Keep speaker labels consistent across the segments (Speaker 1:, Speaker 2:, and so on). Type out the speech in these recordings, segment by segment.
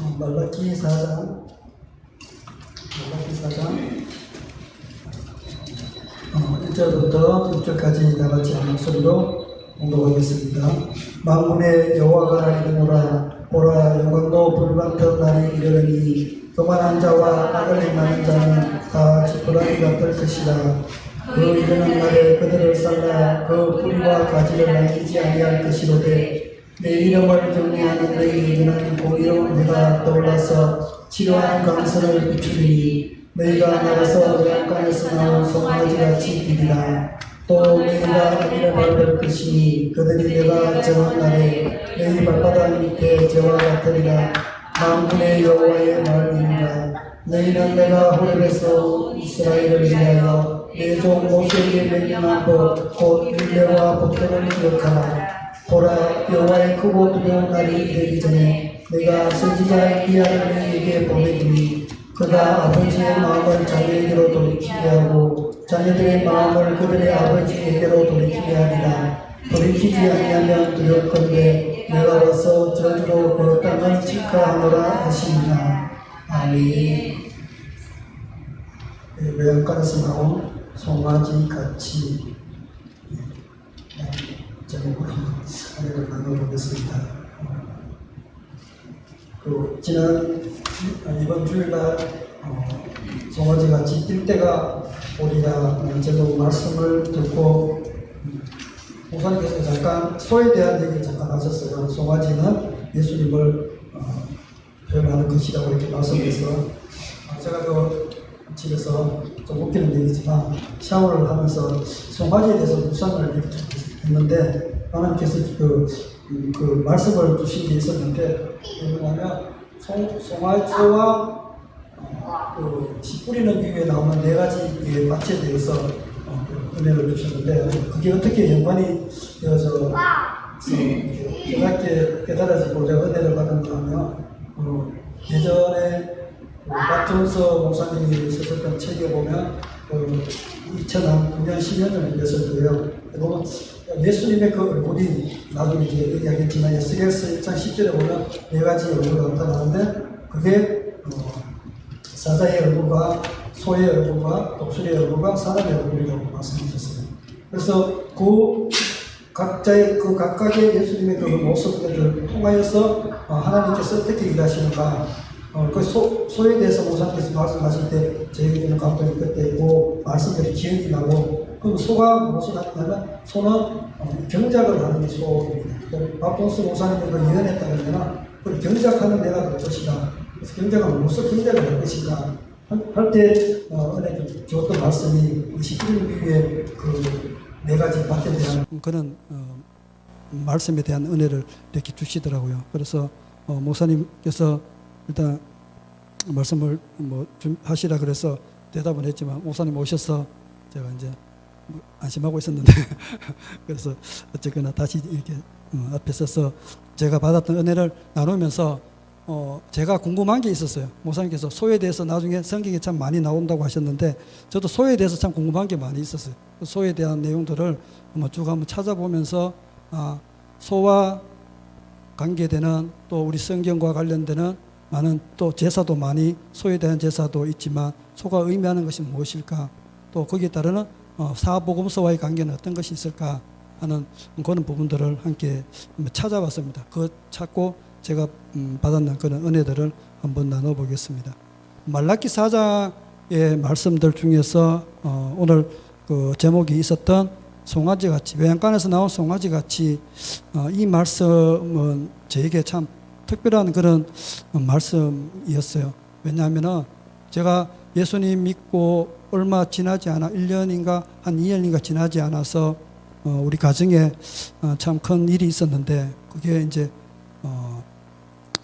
Speaker 1: 말라기 4장 1절부터 6절까지 다 같이 한 목소리로 공독하겠습니다. 만군의 여호와가 이르노라. 보라, 영광도 불같은 날이 이르니 교만한 자와 악을 행하는 자는 다 지푸라기 같을 것이라. 그 이르는 날에 그들을 살라 그 뿌리와 가지를 남기지 아니할 것이로되 내 이름을 경외하는 너희에게는 공의로운 해가 떠올라서 치료하는 강선을 비추리니 너희가 나가서 외양간에서 나온 송아지같이 되리라. 또 너희가 아기를 밟을 것이니 그들이 내가 정한 날에 너희 발바닥 밑에 재와 같으리라. 만군의 여호와의 말이니라. 너희는 내가 호렙에서 이스라엘을 위하여 내 종 모세에게 명령한 법 곧 율례와 법도를 기억하라. 보라, 여호와의 크고 두려운 날이 되기 전에 내가 선지자 엘리야를 너희에게 보내주니 그가 아버지의 마음을 자녀에게로 돌이키게 하고 자녀들의 마음을 그들의 아버지에게로 돌이키게 하리라. 돌이키지 아니하면 두렵건대 내가 와서 저주로 그 땅을 직화하노라 하시니라. 아멘. 외양간에서 나온 송아지 같이 제목으로 은혜를 나눠보겠습니다. 이번 주일날 송아지 같이 뛸 때가 오리라. 저도 말씀을 듣고 목사님께서 잠깐 소에 대한 얘기를 잠깐 하셨어요. 송아지는 예수님을 표현하는 것이라고 이렇게 말씀해서 제가 집에서 좀 웃기는 얘기지만 샤워를 하면서 송아지에 대해서 묵상을 했는데 하나님께서 그 말씀을 주신 게 있었는데 뭐냐면 송아지와 씨 뿌리는 비유에 나오는 네 가지의 밭에 대해서 은혜를 주셨는데 그게 어떻게 연관이 되어서 깨달아지고 제가 은혜를 받은 거냐면 예전에 박종서 목사님이 쓰셨던 책에 보면 2009년 10년 전에 됐을 거예요. 보면 예수님의 그 얼굴이 나중에 이제 얘기하겠지만 에스겔서 1장 10절에 보면 네 가지 얼굴이 나타나는데 그게 사자의 얼굴과 소의 얼굴과 독수리의 얼굴과 사람의 얼굴이라고 말씀하셨어요. 그래서 그 각각의 예수님의 그 모습들을 통하여서 하나님께서 어떻게 일하시는가. 그 소에 대해서 목사님께서 말씀하실 때 저에게는 감동이 그때 있고 말씀들이 기억이 나고 그럼 소가 무엇을 하냐면 소는 경작을 하는 게 소입니다. 박동수 목사님이 그 예언에 따르면 그 경작하는 내가 될 것이다. 그래서 경작은 무엇을 경작을 할 것인가 할 때 은혜 주었던 말씀이 11년 비유의 그 네 가지 밭에 대한 그런 말씀에 대한 은혜를 이렇게 주시더라고요. 그래서 목사님께서 일단 말씀을 좀 하시라 그래서 대답은 했지만 목사님 오셔서 제가 이제 안심하고 있었는데 그래서 어쨌거나 다시 이렇게 앞에 서서 제가 받았던 은혜를 나누면서 제가 궁금한 게 있었어요. 목사님께서 소에 대해서 나중에 성경에 참 많이 나온다고 하셨는데 저도 소에 대해서 참 궁금한 게 많이 있었어요. 소에 대한 내용들을 쭉 한번 찾아보면서 소와 관계되는 또 우리 성경과 관련되는 많은 또 제사도 많이 소에 대한 제사도 있지만 소가 의미하는 것이 무엇일까 또 거기에 따르는 사복음서와의 관계는 어떤 것이 있을까 하는 그런 부분들을 함께 찾아봤습니다. 그거 찾고 제가 받았는 그런 은혜들을 한번 나눠보겠습니다. 말라기 4장의 말씀들 중에서 오늘 그 제목이 있었던 송아지같이 외양간에서 나온 송아지같이 이 말씀은 저에게 참 특별한 그런 말씀이었어요. 왜냐하면 제가 예수님 믿고 얼마 지나지 않아 1년인가 한 2년인가 지나지 않아서 우리 가정에 참 큰 일이 있었는데 그게 이제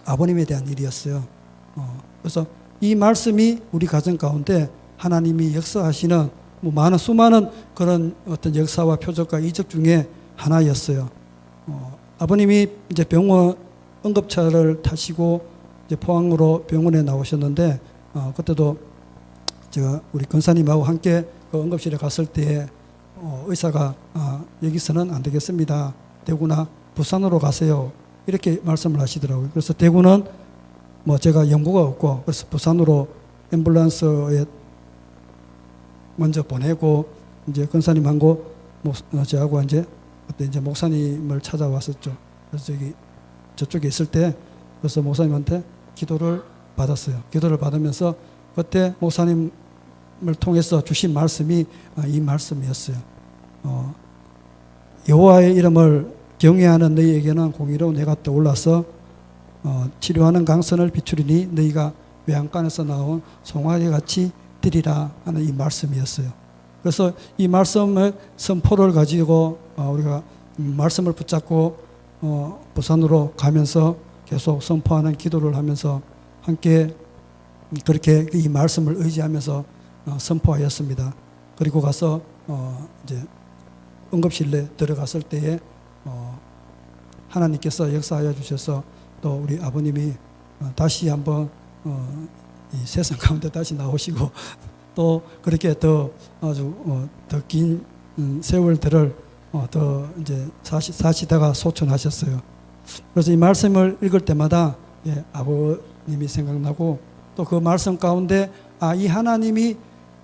Speaker 1: 아버님에 대한 일이었어요. 그래서 이 말씀이 우리 가정 가운데 하나님이 역사하시는 많은 수많은 그런 어떤 역사와 표적과 이적 중에 하나였어요. 아버님이 이제 병원 응급차를 타시고 이제 포항으로 병원에 나오셨는데 그때도 제가 우리 권사님하고 함께 그 응급실에 갔을 때 의사가 여기서는 안 되겠습니다. 대구나 부산으로 가세요. 이렇게 말씀을 하시더라고요. 그래서 대구는 뭐 제가 연고가 없고 그래서 부산으로 앰뷸런스에 먼저 보내고 이제 권사님하고 저하고 이제 그때 이제 목사님을 찾아왔었죠. 그래서 저쪽에 있을 때 그래서 목사님한테 기도를 받았어요. 기도를 받으면서 그때 목사님을 통해서 주신 말씀이 이 말씀이었어요. 여호와의 이름을 경외하는 너희에게는 공의로 내가 떠올라서 치료하는 강선을 비추리니 너희가 외양간에서 나온 송아지 같이 뛰리라 하는 이 말씀이었어요. 그래서 이 말씀의 선포를 가지고 우리가 말씀을 붙잡고 부산으로 가면서 계속 선포하는 기도를 하면서 함께 그렇게 이 말씀을 의지하면서 선포하였습니다. 그리고 가서 이제 응급실에 들어갔을 때에 하나님께서 역사하여 주셔서 또 우리 아버님이 다시 한번 이 세상 가운데 다시 나오시고 또 그렇게 더 아주 더 긴 세월들을 더 이제 사시다가 소천하셨어요. 그래서 이 말씀을 읽을 때마다 아버님이 생각나고 또 그 말씀 가운데 이 하나님이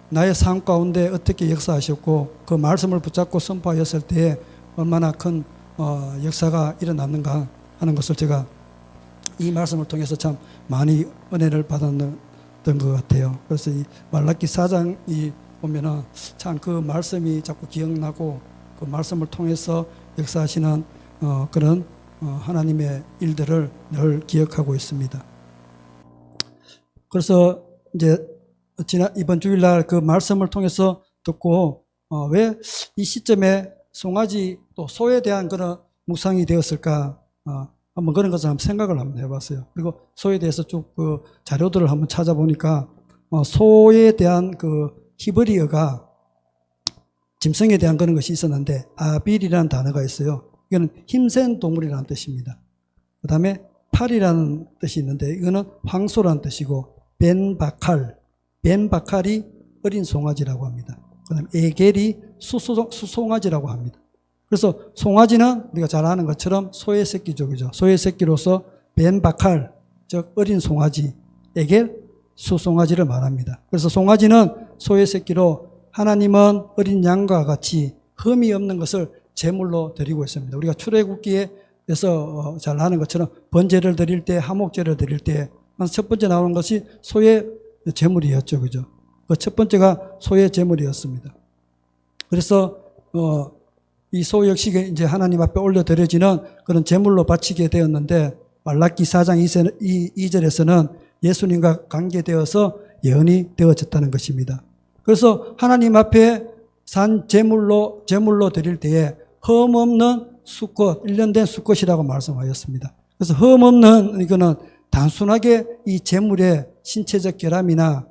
Speaker 1: 나의 삶 가운데 어떻게 역사하셨고 그 말씀을 붙잡고 선포하였을 때에 얼마나 큰 역사가 일어났는가 하는 것을 제가 이 말씀을 통해서 참 많이 은혜를 받았던 것 같아요. 그래서 이 말라기 4장이 보면은 참 그 말씀이 자꾸 기억나고 그 말씀을 통해서 역사하시는 그런 하나님의 일들을 늘 기억하고 있습니다. 그래서 이제 이번 주일날 그 말씀을 통해서 듣고 왜 이 시점에 송아지 또 소에 대한 그런 묵상이 되었을까 한번 그런 것을 한번 생각을 한번 해봤어요. 그리고 소에 대해서 쭉 그 자료들을 한번 찾아보니까 소에 대한 그 히브리어가 짐승에 대한 그런 것이 있었는데 아빌이라는 단어가 있어요. 이거는 힘센 동물이라는 뜻입니다. 그 다음에 팔이라는 뜻이 있는데 이거는 황소라는 뜻이고 벤바칼이 어린 송아지라고 합니다. 그 다음에 에겔이 수송아지라고 합니다. 그래서 송아지는 우리가 잘 아는 것처럼 소의 새끼죠. 그죠? 소의 새끼로서 벤바칼, 즉 어린 송아지, 에겔, 수송아지를 말합니다. 그래서 송아지는 소의 새끼로 하나님은 어린 양과 같이 흠이 없는 것을 제물로 드리고 있습니다. 우리가 출애굽기에서 잘 아는 것처럼 번제를 드릴 때, 하목제를 드릴 때 첫 번째 나오는 것이 소의 제물이었죠. 그죠? 그 첫 번째가 소의 제물이었습니다. 그래서 이 소 역시 이제 하나님 앞에 올려드려지는 그런 제물로 바치게 되었는데 말라기 4장 2절에서는 예수님과 관계되어서 예언이 되어졌다는 것입니다. 그래서 하나님 앞에 산 제물로 드릴 때에 흠 없는 수컷, 1년 된 수컷이라고 말씀하였습니다. 그래서 흠 없는 이거는 단순하게 이 제물의 신체적 결함이나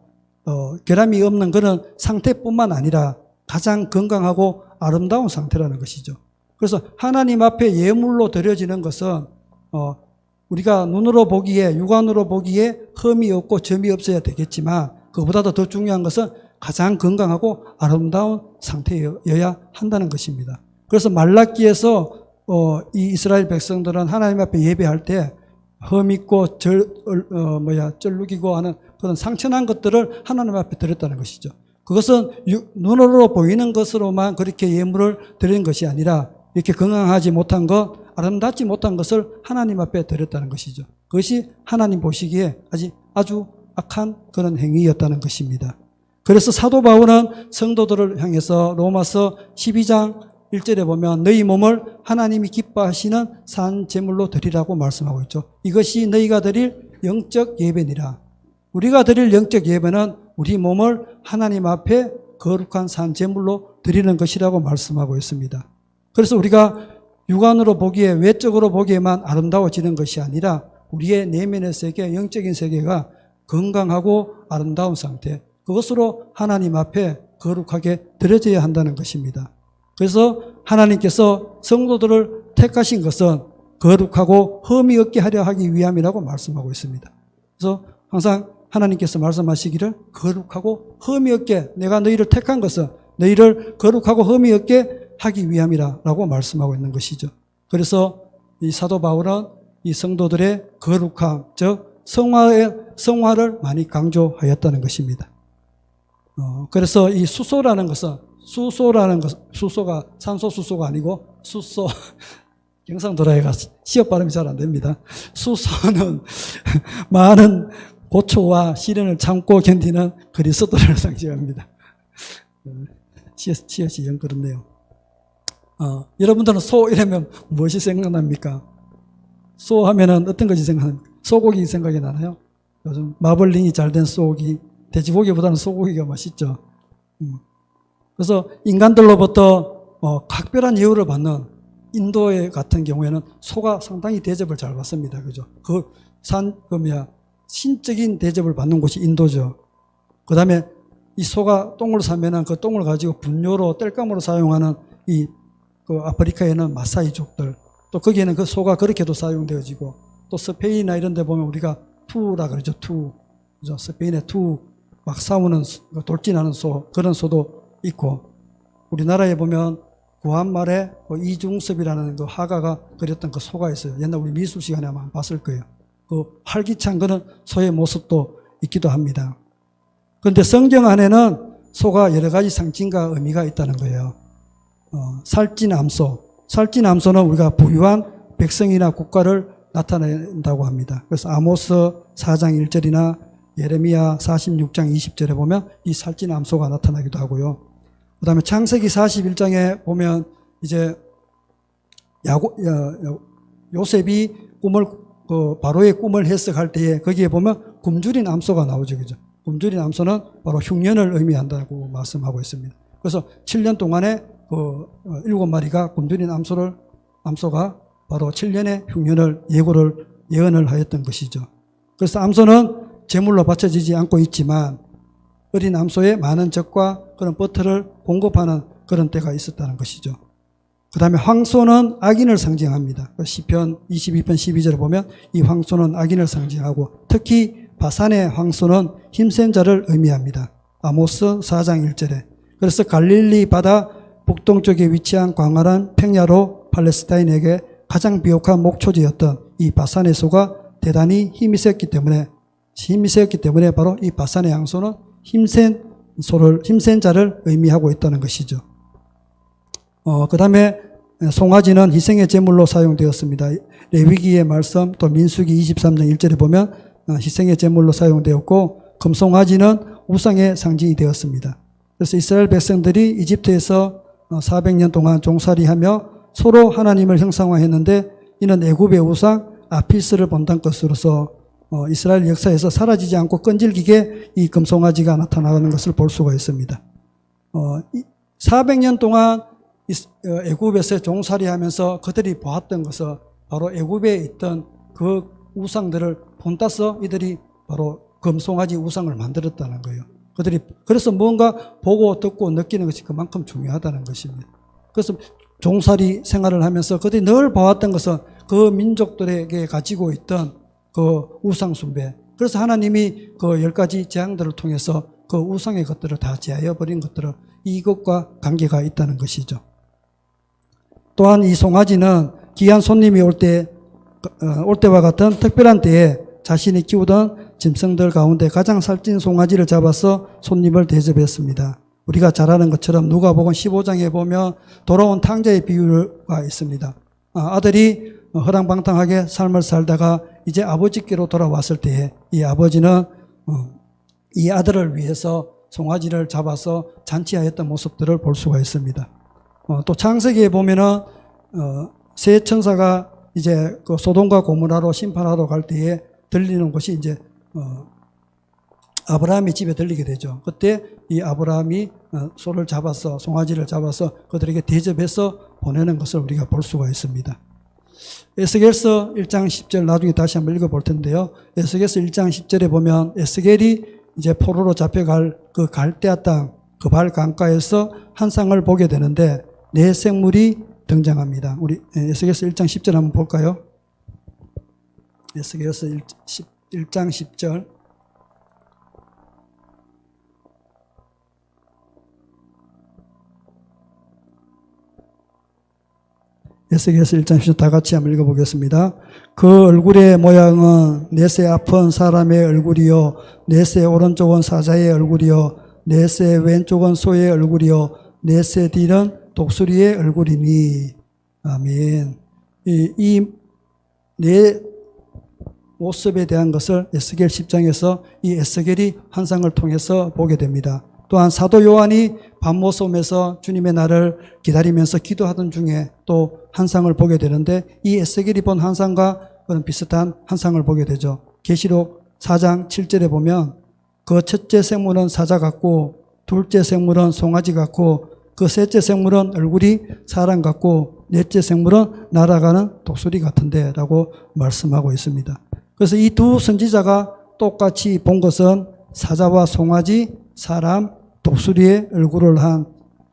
Speaker 1: 결함이 없는 그런 상태뿐만 아니라 가장 건강하고 아름다운 상태라는 것이죠. 그래서 하나님 앞에 예물로 드려지는 것은 우리가 눈으로 보기에 육안으로 보기에 흠이 없고 점이 없어야 되겠지만 그보다도 더 중요한 것은 가장 건강하고 아름다운 상태여야 한다는 것입니다. 그래서 말라기에서 이 이스라엘 백성들은 하나님 앞에 예배할 때 흠 있고 쩔룩이고 하는 그런 상처난 것들을 하나님 앞에 드렸다는 것이죠. 그것은 눈으로 보이는 것으로만 그렇게 예물을 드리는 것이 아니라 이렇게 건강하지 못한 것, 아름답지 못한 것을 하나님 앞에 드렸다는 것이죠. 그것이 하나님 보시기에 아주 악한 그런 행위였다는 것입니다. 그래서 사도 바울은 성도들을 향해서 로마서 12장 1절에 보면 너희 몸을 하나님이 기뻐하시는 산 제물로 드리라고 말씀하고 있죠. 이것이 너희가 드릴 영적 예배니라. 우리가 드릴 영적 예배는 우리 몸을 하나님 앞에 거룩한 산 제물로 드리는 것이라고 말씀하고 있습니다. 그래서 우리가 육안으로 보기에 외적으로 보기에만 아름다워지는 것이 아니라 우리의 내면의 세계, 영적인 세계가 건강하고 아름다운 상태, 그것으로 하나님 앞에 거룩하게 드려져야 한다는 것입니다. 그래서 하나님께서 성도들을 택하신 것은 거룩하고 흠이 없게 하려 하기 위함이라고 말씀하고 있습니다. 그래서 항상 하나님께서 말씀하시기를 거룩하고 흠이 없게, 내가 너희를 택한 것은 너희를 거룩하고 흠이 없게 하기 위함이라고 말씀하고 있는 것이죠. 그래서 이 사도 바울은 이 성도들의 거룩함, 즉 성화를 많이 강조하였다는 것입니다. 그래서 이 수소라는 것은 수소가 산소수소가 아니고 수소 경상도라에 가서 시업 발음이 잘 안 됩니다. 수소는 많은 고초와 시련을 참고 견디는 그리스도를 상징합니다. 시옷이 영 그렇네요. 여러분들은 소 이러면 무엇이 생각납니까? 소 하면은 어떤 것이 생각납니까? 소고기 생각이 나나요? 요즘 마블링이 잘 된 소고기, 돼지고기보다는 소고기가 맛있죠. 그래서 인간들로부터 각별한 예우를 받는 인도의 같은 경우에는 소가 상당히 대접을 잘 받습니다. 그죠? 신적인 대접을 받는 곳이 인도죠. 그 다음에 이 소가 똥을 싸면은 그 똥을 가지고 분뇨로 땔감으로 사용하는 그 아프리카에는 마사이족들, 또 거기에는 그 소가 그렇게도 사용되어지고, 또 스페인이나 이런 데 보면 우리가 투라 그러죠. 투. 그죠? 스페인의 투, 막 싸우는, 돌진하는 소, 그런 소도 있고, 우리나라에 보면 구한말에 이중섭이라는 그 화가가 그렸던 그 소가 있어요. 옛날 우리 미술 시간에 아마 봤을 거예요. 그 활기찬 그런 소의 모습도 있기도 합니다. 그런데 성경 안에는 소가 여러 가지 상징과 의미가 있다는 거예요. 살찐암소는 우리가 부유한 백성이나 국가를 나타낸다고 합니다. 그래서 아모스 4장 1절이나 예레미야 46장 20절에 보면 이 살찐암소가 나타나기도 하고요. 그 다음에 창세기 41장에 보면 이제 요셉이 바로의 꿈을 해석할 때에 거기에 보면 굶주린 암소가 나오죠. 그죠? 굶주린 암소는 바로 흉년을 의미한다고 말씀하고 있습니다. 그래서 7년 동안에 7마리가 굶주린 암소가 바로 7년의 흉년을 예언을 하였던 것이죠. 그래서 암소는 제물로 바쳐지지 않고 있지만 어린 암소에 많은 젖과 그런 버터를 공급하는 그런 때가 있었다는 것이죠. 그 다음에 황소는 악인을 상징합니다. 시편 22편 12절에 보면 이 황소는 악인을 상징하고, 특히 바산의 황소는 힘센 자를 의미합니다. 아모스 4장 1절에. 그래서 갈릴리 바다 북동쪽에 위치한 광활한 평야로 팔레스타인에게 가장 비옥한 목초지였던 이 바산의 소가 대단히 힘이 세었기 때문에 바로 이 바산의 황소는 힘센 자를 의미하고 있다는 것이죠. 그 다음에 송아지는 희생의 제물로 사용되었습니다. 레위기의 말씀, 또 민수기 23장 1절에 보면 희생의 제물로 사용되었고, 금송아지는 우상의 상징이 되었습니다. 그래서 이스라엘 백성들이 이집트에서 400년 동안 종살이하며 서로 하나님을 형상화했는데, 이는 애굽의 우상 아피스를 본단 것으로서 이스라엘 역사에서 사라지지 않고 끈질기게 이 금송아지가 나타나는 것을 볼 수가 있습니다. 400년 동안 애굽에서 종살이하면서 그들이 보았던 것은 바로 애굽에 있던 그 우상들을 본따서 이들이 바로 금송아지 우상을 만들었다는 거예요. 그래서 뭔가 보고 듣고 느끼는 것이 그만큼 중요하다는 것입니다. 그래서 종살이 생활을 하면서 그들이 늘 봐왔던 것은 그 민족들에게 가지고 있던 그 우상 숭배. 그래서 하나님이 그 10가지 재앙들을 통해서 그 우상의 것들을 다 제하여 버린 것들은 이것과 관계가 있다는 것이죠. 또한 이 송아지는 귀한 손님이 올 때와 같은 특별한 때에 자신이 키우던 짐승들 가운데 가장 살찐 송아지를 잡아서 손님을 대접했습니다. 우리가 잘 아는 것처럼 누가복음 15장에 보면 돌아온 탕자의 비유가 있습니다. 아들이 허랑방탕하게 삶을 살다가 이제 아버지께로 돌아왔을 때에 이 아버지는 이 아들을 위해서 송아지를 잡아서 잔치하였던 모습들을 볼 수가 있습니다. 또 창세기에 보면은 세 천사가 이제 그 소돔과 고모라로 심판하러 갈 때에 들리는 곳이 이제 아브라함의 집에 들리게 되죠. 그때 이 아브라함이 소를 잡아서 송아지를 잡아서 그들에게 대접해서 보내는 것을 우리가 볼 수가 있습니다. 에스겔서 1장 10절 나중에 다시 한번 읽어볼 텐데요. 에스겔서 1장 10절에 보면 에스겔이 이제 포로로 잡혀갈 그 갈대아 땅 그발 강가에서 한 쌍을 보게 되는데 네 생물이 등장합니다. 우리 에스겔서 1장 10절 한번 볼까요? 에스겔서 1장 10절. 에스겔서 1장 10절 다 같이 한번 읽어보겠습니다. 그 얼굴의 모양은 넷의 앞은 사람의 얼굴이요 넷의 오른쪽은 사자의 얼굴이요 넷의 왼쪽은 소의 얼굴이요 넷의 뒤는 독수리의 얼굴이니. 아멘. 이 네 모습에 대한 것을 에스겔 10장에서 이 에스겔이 환상을 통해서 보게 됩니다. 또한 사도 요한이 밤모섬에서 주님의 날을 기다리면서 기도하던 중에 또 환상을 보게 되는데 이 에스겔이 본 환상과 비슷한 환상을 보게 되죠. 계시록 4장 7절에 보면 그 첫째 생물은 사자 같고 둘째 생물은 송아지 같고 그 셋째 생물은 얼굴이 사람 같고 넷째 생물은 날아가는 독수리 같은데 라고 말씀하고 있습니다. 그래서 이 두 선지자가 똑같이 본 것은 사자와 송아지, 사람, 독수리의 얼굴을 한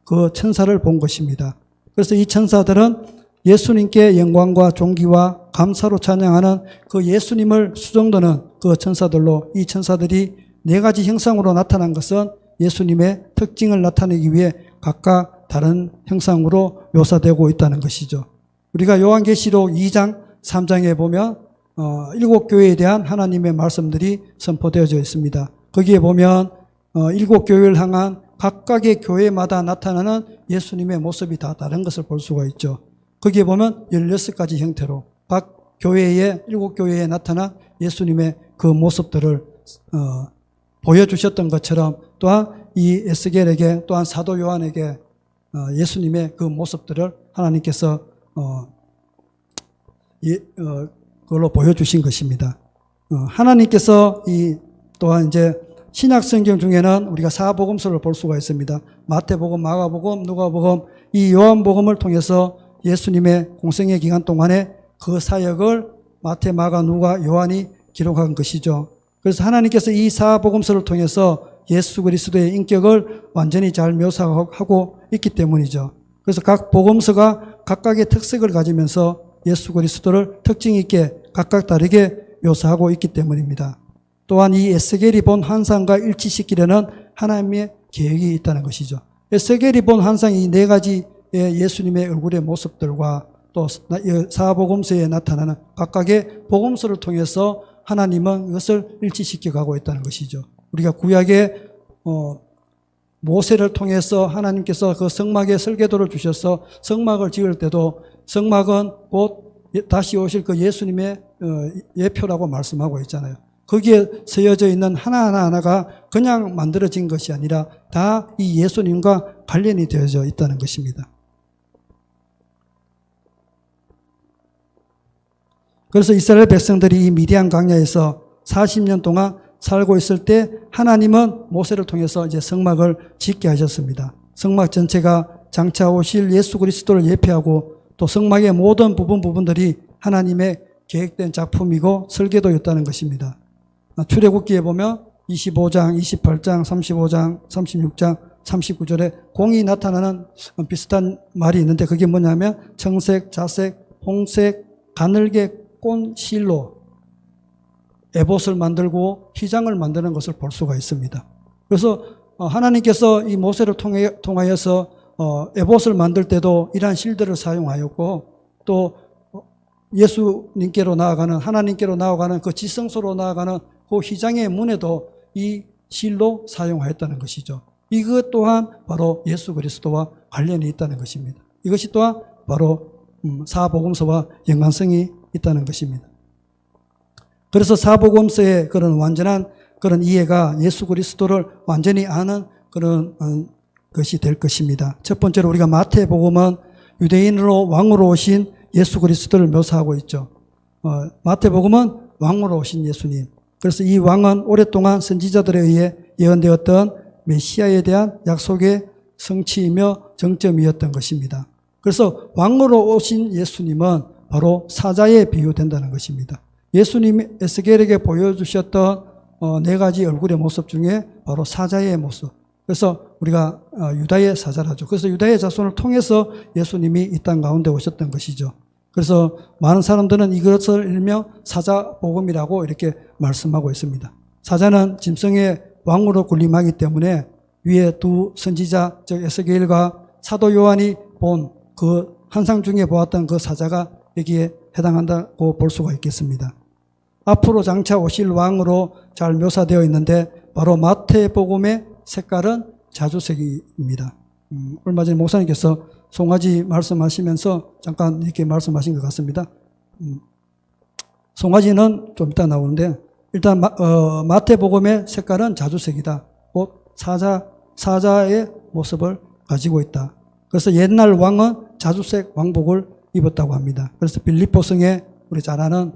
Speaker 1: 그 천사를 본 것입니다. 그래서 이 천사들은 예수님께 영광과 존귀와 감사로 찬양하는 그 예수님을 수정도는 그 천사들로 이 천사들이 네 가지 형상으로 나타난 것은 예수님의 특징을 나타내기 위해 각각 다른 형상으로 묘사되고 있다는 것이죠. 우리가 요한계시록 2장, 3장에 보면 일곱 교회에 대한 하나님의 말씀들이 선포되어져 있습니다. 거기에 보면 일곱 교회를 향한 각각의 교회마다 나타나는 예수님의 모습이 다 다른 것을 볼 수가 있죠. 거기에 보면 16가지 형태로 각 교회에 일곱 교회에 나타난 예수님의 그 모습들을 보여주셨던 것처럼 또한 이 에스겔에게 또한 사도 요한에게 예수님의 그 모습들을 하나님께서 그걸로 보여주신 것입니다. 하나님께서 또한 이제 신약 성경 중에는 우리가 사복음서를 볼 수가 있습니다. 마태복음, 마가복음, 누가복음, 이 요한복음을 통해서 예수님의 공생의 기간 동안에 그 사역을 마태, 마가, 누가, 요한이 기록한 것이죠. 그래서 하나님께서 이 사복음서를 통해서 예수 그리스도의 인격을 완전히 잘 묘사하고 있기 때문이죠. 그래서 각 복음서가 각각의 특색을 가지면서 예수 그리스도를 특징 있게 각각 다르게 묘사하고 있기 때문입니다. 또한 이 에스겔이 본 환상과 일치시키려는 하나님의 계획이 있다는 것이죠. 에스겔이 본 환상이 이 네 가지의 예수님의 얼굴의 모습들과 또 사복음서에 나타나는 각각의 복음서를 통해서 하나님은 이것을 일치시켜 가고 있다는 것이죠. 우리가 구약의 모세를 통해서 하나님께서 그 성막에 설계도를 주셔서 성막을 지을 때도 성막은 곧 다시 오실 그 예수님의 예표라고 말씀하고 있잖아요. 거기에 쓰여져 있는 하나하나가 그냥 만들어진 것이 아니라 다 이 예수님과 관련이 되어져 있다는 것입니다. 그래서 이스라엘 백성들이 이 미디안 광야에서 40년 동안 살고 있을 때 하나님은 모세를 통해서 이제 성막을 짓게 하셨습니다. 성막 전체가 장차 오실 예수 그리스도를 예표하고 또 성막의 모든 부분들이 하나님의 계획된 작품이고 설계도였다는 것입니다. 출애굽기에 보면 25장, 28장, 35장, 36장, 39절에 공이 나타나는 비슷한 말이 있는데 그게 뭐냐면 청색, 자색, 홍색, 가늘게 꼰 실로 에봇을 만들고 휘장을 만드는 것을 볼 수가 있습니다. 그래서 하나님께서 이 모세를 통하여서 에봇을 만들 때도 이러한 실들을 사용하였고 또 예수님께로 나아가는 하나님께로 나아가는 그 지성소로 나아가는 그 휘장의 문에도 이 실로 사용하였다는 것이죠. 이것 또한 바로 예수 그리스도와 관련이 있다는 것입니다. 이것이 또한 바로 사복음서와 연관성이 있다는 것입니다. 그래서 사복음서의 그런 완전한 그런 이해가 예수 그리스도를 완전히 아는 그런 것이 될 것입니다. 첫 번째로 우리가 마태복음은 유대인으로 왕으로 오신 예수 그리스도를 묘사하고 있죠. 마태복음은 왕으로 오신 예수님. 그래서 이 왕은 오랫동안 선지자들에 의해 예언되었던 메시아에 대한 약속의 성취이며 정점이었던 것입니다. 그래서 왕으로 오신 예수님은 바로 사자에 비유된다는 것입니다. 예수님이 에스겔에게 보여주셨던 네 가지 얼굴의 모습 중에 바로 사자의 모습. 그래서 우리가 유다의 사자라죠. 그래서 유다의 자손을 통해서 예수님이 이 땅 가운데 오셨던 것이죠. 그래서 많은 사람들은 이것을 일명 사자복음이라고 이렇게 말씀하고 있습니다. 사자는 짐승의 왕으로 군림하기 때문에 위에 두 선지자 즉 에스겔과 사도 요한이 본 그 환상 중에 보았던 그 사자가 여기에 해당한다고 볼 수가 있겠습니다. 앞으로 장차 오실 왕으로 잘 묘사되어 있는데 바로 마태복음의 색깔은 자주색입니다. 얼마 전에 목사님께서 송아지 말씀하시면서 잠깐 이렇게 말씀하신 것 같습니다. 송아지는 좀 이따 나오는데 일단 마태복음의 색깔은 자주색이다. 곧 사자의 모습을 가지고 있다. 그래서 옛날 왕은 자주색 왕복을 입었다고 합니다. 그래서 빌립보성에 우리 잘 아는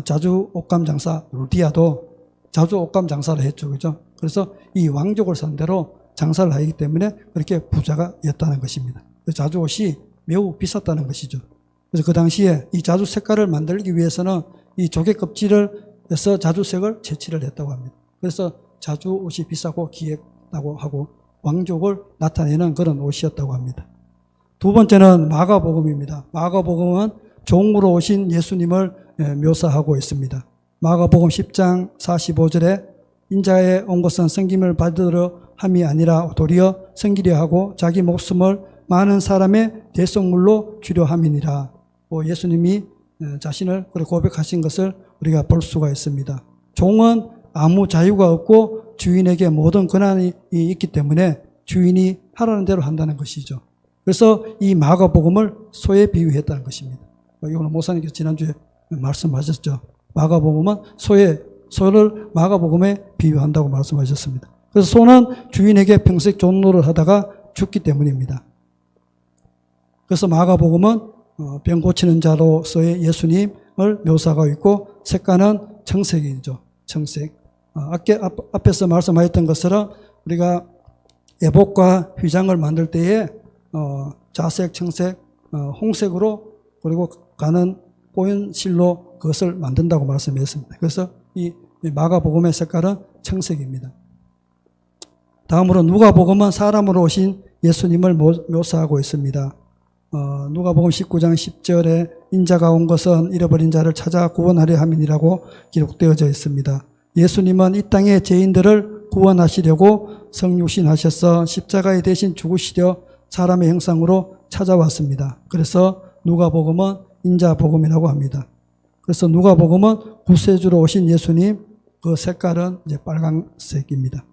Speaker 1: 자주 옷감 장사 루디아도 자주 옷감 장사를 했죠. 그죠? 그래서 이 왕족을 상대로 장사를 하기 때문에 그렇게 부자가였다는 것입니다. 자주 옷이 매우 비쌌다는 것이죠. 그래서 그 당시에 이 자주 색깔을 만들기 위해서는 이 조개 껍질을 해서 자주색을 채취를 했다고 합니다. 그래서 자주 옷이 비싸고 귀했다고 하고 왕족을 나타내는 그런 옷이었다고 합니다. 두 번째는 마가복음입니다. 마가복음은 종으로 오신 예수님을 묘사하고 있습니다. 마가복음 10장 45절에 인자에 온 것은 섬김을 받으려 함이 아니라 도리어 섬기려 하고 자기 목숨을 많은 사람의 대속물로 주려 함이니라. 예수님이 자신을 고백하신 것을 우리가 볼 수가 있습니다. 종은 아무 자유가 없고 주인에게 모든 권한이 있기 때문에 주인이 하라는 대로 한다는 것이죠. 그래서 이 마가복음을 소에 비유했다는 것입니다. 이거는 목사님께서 지난주에 말씀하셨죠. 마가복음은 소를 마가복음에 비유한다고 말씀하셨습니다. 그래서 소는 주인에게 평생 존노를 하다가 죽기 때문입니다. 그래서 마가복음은 병 고치는 자로서의 예수님을 묘사하고 있고 색깔은 청색이죠. 청색. 앞에서 말씀하셨던 것처럼 우리가 애복과 휘장을 만들 때에 자색, 청색, 홍색으로 그리고 가는 꼬인 실로 그것을 만든다고 말씀했습니다. 그래서 이 마가복음의 색깔은 청색입니다. 다음으로 누가복음은 사람으로 오신 예수님을 묘사하고 있습니다. 누가복음 19장 10절에 인자가 온 것은 잃어버린 자를 찾아 구원하려 함이니라고 기록되어져 있습니다. 예수님은 이 땅의 죄인들을 구원하시려고 성육신하셔서 십자가에 대신 죽으시려 사람의 형상으로 찾아왔습니다. 그래서 누가복음은 인자복음이라고 합니다. 그래서 누가복음은 구세주로 오신 예수님, 그 색깔은 이제 빨간색입니다.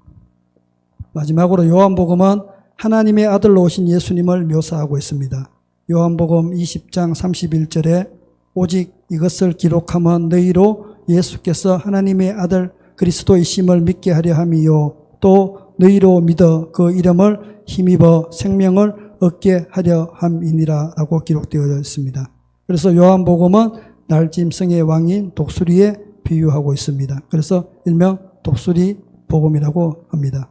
Speaker 1: 마지막으로 요한복음은 하나님의 아들로 오신 예수님을 묘사하고 있습니다. 요한복음 20장 31절에 오직 이것을 기록하면 너희로 예수께서 하나님의 아들 그리스도이심을 믿게 하려 함이요 또 너희로 믿어 그 이름을 힘입어 생명을 얻게 하려 함이니라 라고 기록되어 있습니다. 그래서 요한복음은 날짐승의 왕인 독수리에 비유하고 있습니다. 그래서 일명 독수리 복음이라고 합니다.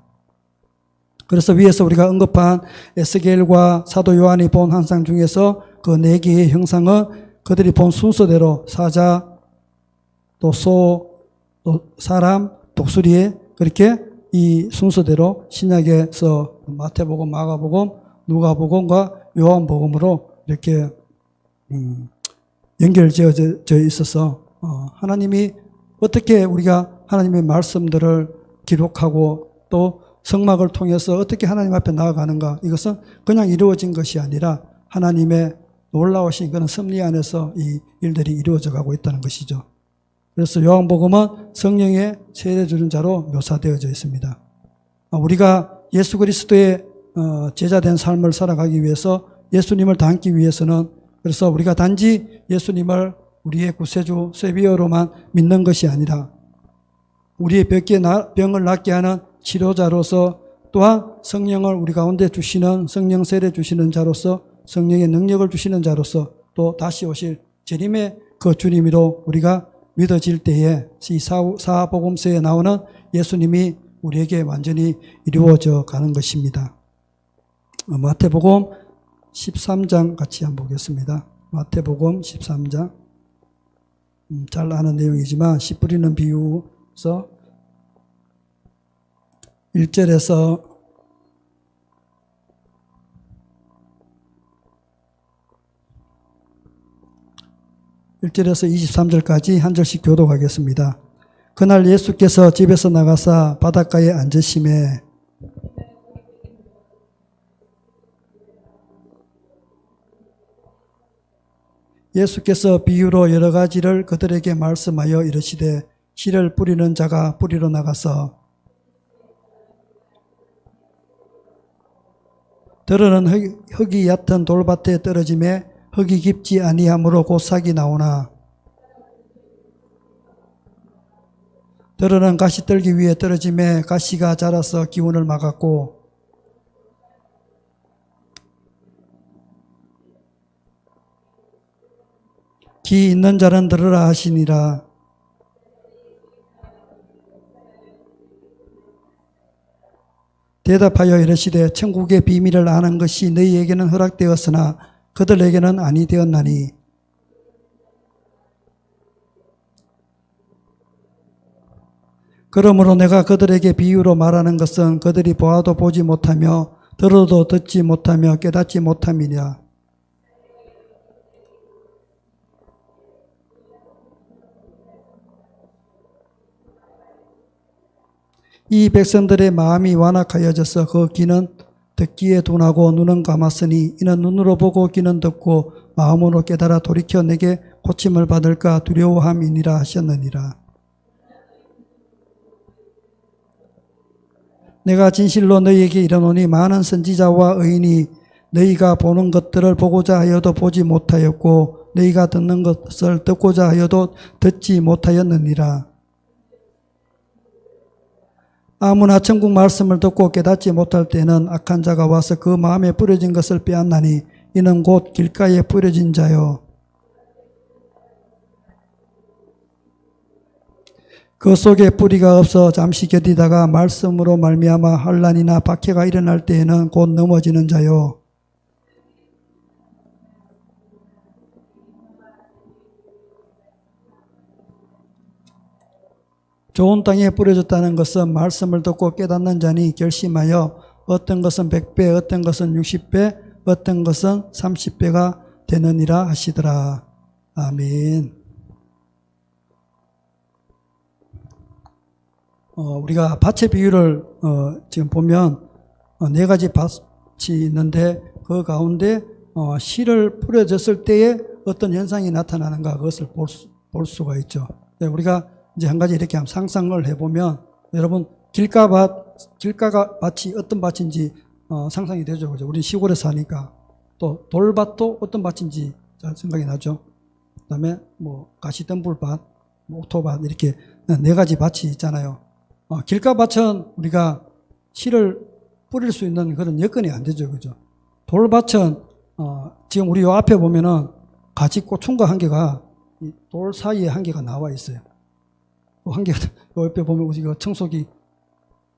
Speaker 1: 그래서 위에서 우리가 언급한 에스겔과 사도 요한이 본 환상 중에서 그 4개의 형상은 그들이 본 순서대로 사자, 또 소, 또 사람, 독수리에 그렇게 이 순서대로 신약에서 마태복음, 마가복음, 누가복음과 요한복음으로 이렇게 연결되어져 있어서 하나님이 어떻게 우리가 하나님의 말씀들을 기록하고 또 성막을 통해서 어떻게 하나님 앞에 나아가는가, 이것은 그냥 이루어진 것이 아니라 하나님의 놀라우신 그런 섭리 안에서 이 일들이 이루어져 가고 있다는 것이죠. 그래서 요한복음은 성령의 세례 주는 자로 묘사되어져 있습니다. 우리가 예수 그리스도의 제자된 삶을 살아가기 위해서 예수님을 닮기 위해서는 그래서 우리가 단지 예수님을 우리의 구세주 세비어로만 믿는 것이 아니라 우리의 병을 낫게 하는 치료자로서 또한 성령을 우리 가운데 주시는 성령 세례 주시는 자로서 성령의 능력을 주시는 자로서 또 다시 오실 재림의 그 주님으로 우리가 믿어질 때에 이 사복음서에 나오는 예수님이 우리에게 완전히 이루어져 가는 것입니다. 마태복음 13장 같이 한번 보겠습니다. 마태복음 13장 잘 아는 내용이지만 씨 뿌리는 비유서 1절에서 23절까지 한 절씩 교독하겠습니다. 그날 예수께서 집에서 나가사 바닷가에 앉으심에 예수께서 비유로 여러 가지를 그들에게 말씀하여 이르시되 씨를 뿌리는 자가 뿌리러 나가서 들으는 흙이 얕은 돌밭에 떨어짐에 흙이 깊지 아니하므로 곧 싹이 나오나 들으는 가시떨기 위에 떨어짐에 가시가 자라서 기운을 막았고 기 있는 자는 들으라 하시니라. 대답하여 이르시되 천국의 비밀을 아는 것이 너희에게는 허락되었으나 그들에게는 아니 되었나니 그러므로 내가 그들에게 비유로 말하는 것은 그들이 보아도 보지 못하며 들어도 듣지 못하며 깨닫지 못함이냐. 이 백성들의 마음이 완악하여져서 그 귀는 듣기에 둔하고 눈은 감았으니 이는 눈으로 보고 귀는 듣고 마음으로 깨달아 돌이켜 내게 고침을 받을까 두려워함이니라 하셨느니라. 내가 진실로 너희에게 이르노니 많은 선지자와 의인이 너희가 보는 것들을 보고자 하여도 보지 못하였고 너희가 듣는 것을 듣고자 하여도 듣지 못하였느니라. 아무나 천국 말씀을 듣고 깨닫지 못할 때는 악한 자가 와서 그 마음에 뿌려진 것을 빼앗나니 이는 곧 길가에 뿌려진 자요 그 속에 뿌리가 없어 잠시 견디다가 말씀으로 말미암아 환난이나 박해가 일어날 때에는 곧 넘어지는 자요 좋은 땅에 뿌려졌다는 것은 말씀을 듣고 깨닫는 자니 결심하여 어떤 것은 100배, 어떤 것은 60배, 어떤 것은 30배가 되느니라 하시더라. 아멘. 우리가 밭의 비유를 지금 보면 네 가지 밭이 있는데 그 가운데 씨를 뿌려졌을 때에 어떤 현상이 나타나는가 그것을 볼 수가 있죠. 우리가 이제 한 가지 이렇게 상상을 해보면 여러분 길가밭이 어떤 밭인지 상상이 되죠. 그죠? 우리 시골에 사니까 또 돌밭도 어떤 밭인지 잘 생각이 나죠. 그 다음에 뭐 가시덤불밭, 뭐 오토밭 이렇게 네 가지 밭이 있잖아요. 길가밭은 우리가 씨를 뿌릴 수 있는 그런 여건이 안 되죠. 그죠? 돌밭은 지금 우리 요 앞에 보면은 가지 고충과 한 개가 돌 사이에 한 개가 나와 있어요. 한 개가 요 옆에 보면 우리가 청소기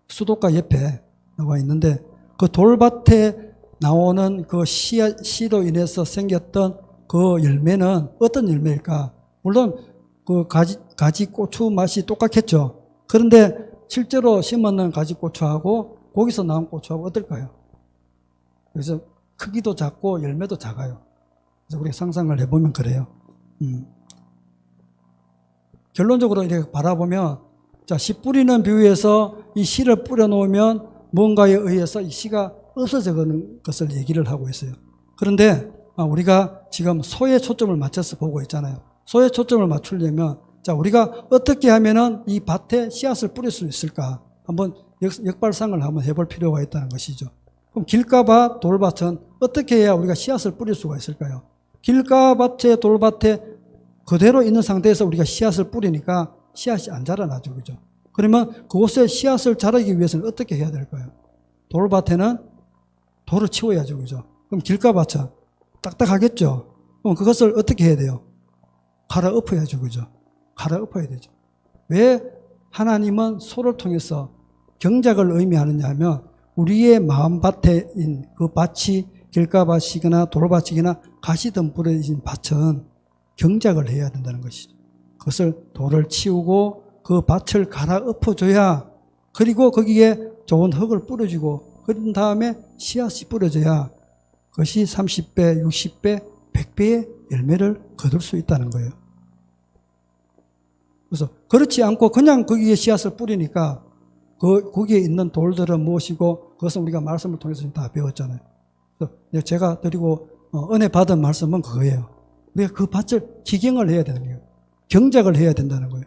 Speaker 1: 수도가 옆에 나와 있는데 그 돌밭에 나오는 그 씨로 인해서 생겼던 그 열매는 어떤 열매일까? 물론 그 가지 고추 맛이 똑같겠죠. 그런데 실제로 심었는 가지 고추하고 거기서 나온 고추하고 어떨까요? 그래서 크기도 작고 열매도 작아요. 그래서 우리가 상상을 해보면 그래요. 결론적으로 이렇게 바라보면 자, 씨 뿌리는 비유에서 이 씨를 뿌려 놓으면 뭔가에 의해서 이 씨가 없어져가는 것을 얘기를 하고 있어요. 그런데 우리가 지금 소에 초점을 맞춰서 보고 있잖아요. 소에 초점을 맞추려면 자, 우리가 어떻게 하면은 이 밭에 씨앗을 뿌릴 수 있을까? 한번 역발상을 한번 해볼 필요가 있다는 것이죠. 그럼 길가밭, 돌밭은 어떻게 해야 우리가 씨앗을 뿌릴 수가 있을까요? 길가밭에 돌밭에 그대로 있는 상태에서 우리가 씨앗을 뿌리니까 씨앗이 안 자라나죠. 그죠? 그러면 그곳에 씨앗을 자라기 위해서는 어떻게 해야 될까요? 돌밭에는 돌을 치워야죠. 그죠? 그럼 길가밭은 딱딱하겠죠? 그럼 그것을 어떻게 해야 돼요? 갈아엎어야죠. 그죠? 갈아엎어야 되죠. 왜 하나님은 소를 통해서 경작을 의미하느냐 하면 우리의 마음밭에인 그 밭이 길가밭이거나 돌밭이거나 가시덤불에 밭은 경작을 해야 된다는 것이죠. 그것을 돌을 치우고 그 밭을 갈아엎어줘야 그리고 거기에 좋은 흙을 뿌려주고 그런 다음에 씨앗이 뿌려져야 그것이 30배, 60배, 100배의 열매를 거둘 수 있다는 거예요. 그래서 그렇지 않고 그냥 거기에 씨앗을 뿌리니까 거기에 있는 돌들은 무엇이고 그것은 우리가 말씀을 통해서 다 배웠잖아요. 그래서 제가 드리고 은혜 받은 말씀은 그거예요. 우리가 그 밭을 기경을 해야 되는 거예요. 경작을 해야 된다는 거예요.